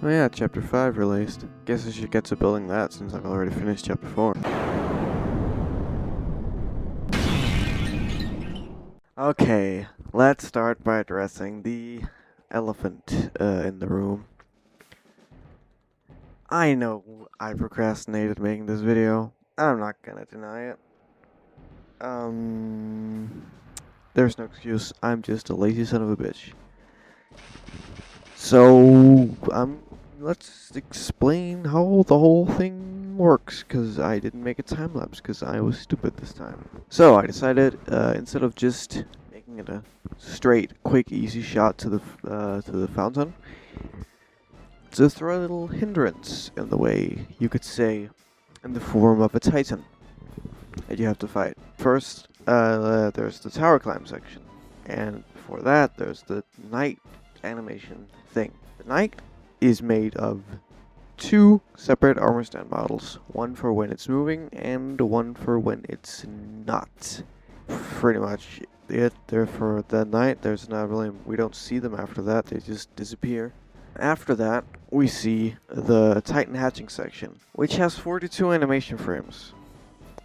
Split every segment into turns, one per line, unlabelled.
Oh yeah, Chapter 5 released. Guess I should get to building that since I've already finished Chapter 4. Okay, let's start by addressing the elephant in the room. I know I procrastinated making this video. I'm not gonna deny it. There's no excuse. I'm just a lazy son of a bitch. So, let's explain how the whole thing works, because I didn't make a time-lapse, because I was stupid this time. So, I decided, instead of just making it a straight, quick, easy shot to the fountain, to throw a little hindrance in the way, you could say, in the form of a titan that you have to fight. First, there's the tower climb section, and before that, there's the knight animation thing. The knight is made of two separate armor stand models, one for when it's moving and one for when it's not. Pretty much it. There for the knight, there's not really, we don't see them after that, they just disappear. After that, we see the Titan hatching section, which has 42 animation frames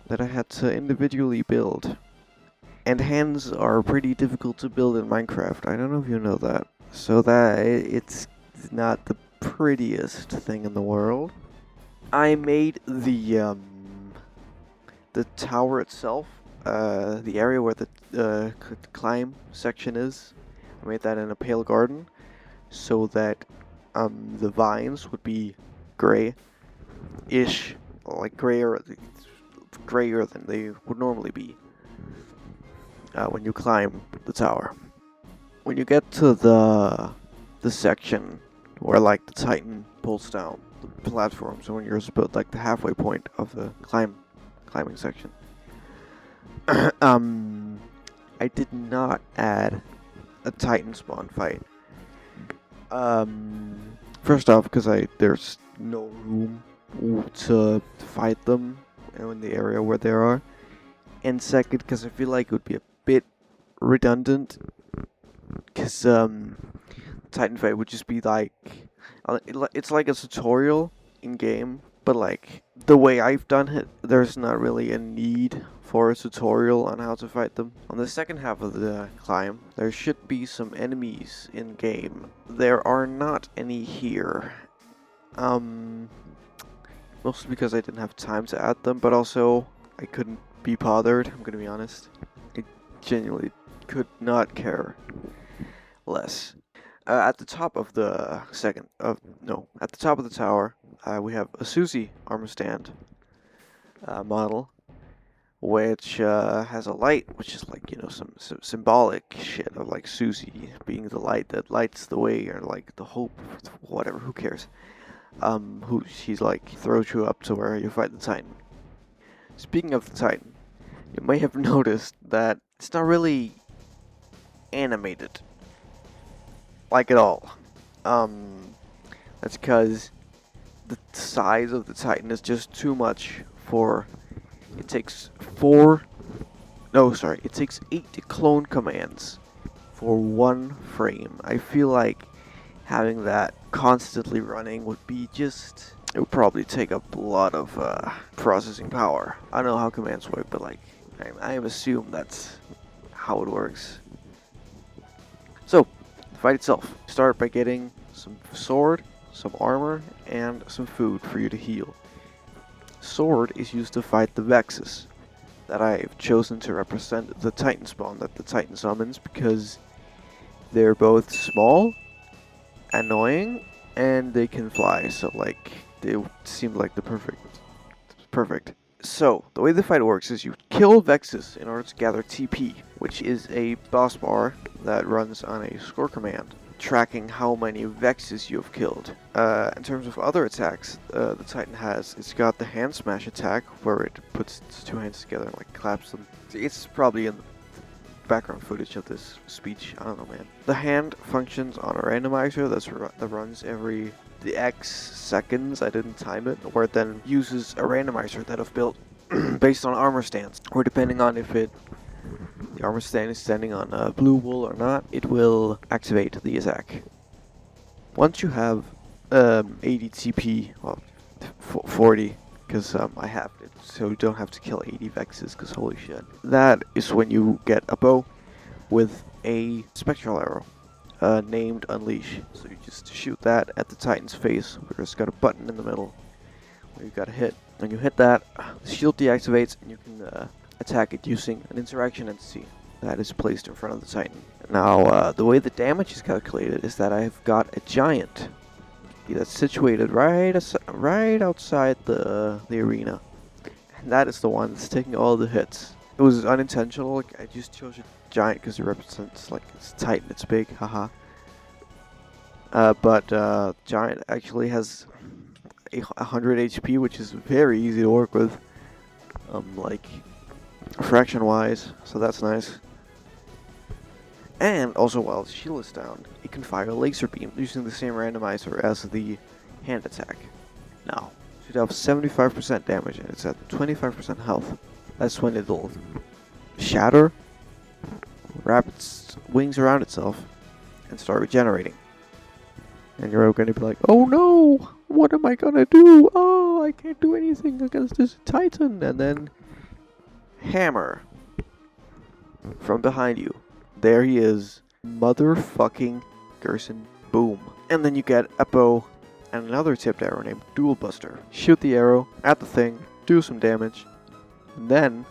that I had to individually build. And hands are pretty difficult to build in Minecraft. I don't know if you know that. So that it's not the prettiest thing in the world. I made the tower itself, the area where the climb section is. I made that in a pale garden, so that the vines would be gray-ish, like grayer than they would normally be when you climb the tower. When you get to the section where like the Titan pulls down the platform, so when you're about like the halfway point of the climbing section, I did not add a Titan spawn fight. First off, because there's no room to fight them in the area where they are, and second, because I feel like it would be a bit redundant. Because Titan fight would just be like, it's like a tutorial in game, but like the way I've done it, there's not really a need for a tutorial on how to fight them. On the second half of the climb, there should be some enemies in game. There are not any here. Mostly because I didn't have time to add them, but also I couldn't be bothered. I'm gonna be honest. I genuinely could not care less. At the top of the at the top of the tower, we have a Susie armor stand model, which has a light, which is like, some symbolic shit of like Susie being the light that lights the way, or like the hope, whatever. Who cares? Who she's like throws you up to where you fight the Titan. Speaking of the Titan, you may have noticed that it's not really animated, like at all. That's because the size of the Titan is just too much for. It takes 8 clone commands for one frame. I feel like having that constantly running would be just. It would probably take up a lot of processing power. I don't know how commands work, but like, I assume that's how it works. So, the fight itself. Start by getting some sword, some armor, and some food for you to heal. Sword is used to fight the Vexes that I've chosen to represent the Titan spawn that the Titan summons, because they're both small, annoying, and they can fly, so like they seem like the perfect. So, the way the fight works is you kill Vexes in order to gather TP, which is a boss bar that runs on a score command, tracking how many Vexes you have killed. In terms of other attacks, the Titan it's got the hand smash attack, where it puts its two hands together and like claps them. It's probably in the background footage of this speech, I don't know, man. The hand functions on a randomizer that runs every the X seconds. I didn't time it, where it then uses a randomizer that I've built based on armor stands, or depending on if the armor stand is standing on blue wool or not, it will activate the attack. Once you have 80 TP, well, 40, because I have it, so you don't have to kill 80 Vexes, because holy shit. That is when you get a bow with a spectral arrow, named Unleash. So you just shoot that at the Titan's face, where it's got a button in the middle, where you gotta hit. When you hit that, the shield deactivates, and you can attack it using an interaction entity that is placed in front of the Titan. Now, the way the damage is calculated is that I've got a giant that's situated right outside the arena. And that is the one that's taking all the hits. It was unintentional, like, I just chose a giant because it represents, like, it's Titan, it's big, haha. But giant actually has 100 HP, which is very easy to work with, like, fraction-wise, so that's nice. And also, while its shield is down, it can fire a laser beam using the same randomizer as the hand attack. Now, it should have 75% damage and it's at 25% health. That's when it'll shatter, wrap its wings around itself, and start regenerating. And you're going to be like, oh no, what am I gonna do? Oh, I can't do anything against this Titan. And then, hammer from behind you. There he is, motherfucking Gerson. Boom. And then you get a bow and another tipped arrow named Dual Buster. Shoot the arrow at the thing, do some damage, and then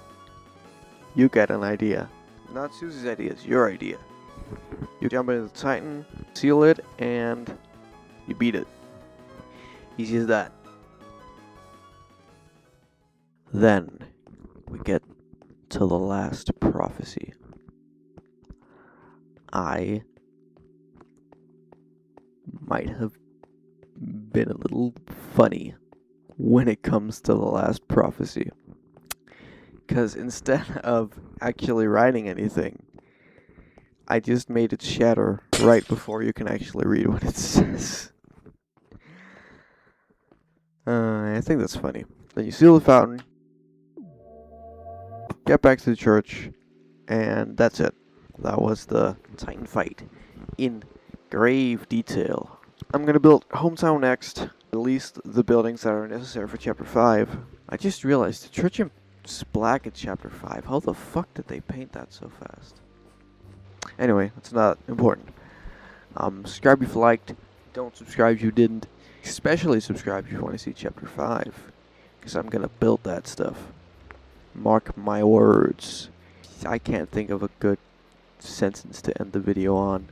you get an idea. Not Susie's idea, it's your idea. You jump into the Titan, seal it, and you beat it. Easy as that. Then we get to the last prophecy. I might have been a little funny when it comes to the last prophecy. Because instead of actually writing anything, I just made it shatter right before you can actually read what it says. I think that's funny. Then you seal the fountain, get back to the church, and that's it. That was the Titan fight in grave detail. I'm gonna build Hometown next, at least the buildings that are necessary for Chapter 5. I just realized the church is black in Chapter 5. How the fuck did they paint that so fast? Anyway, that's not important. Subscribe if you liked. Don't subscribe if you didn't. Especially subscribe if you want to see Chapter 5. Because I'm gonna build that stuff. Mark my words. I can't think of a good sentence to end the video on.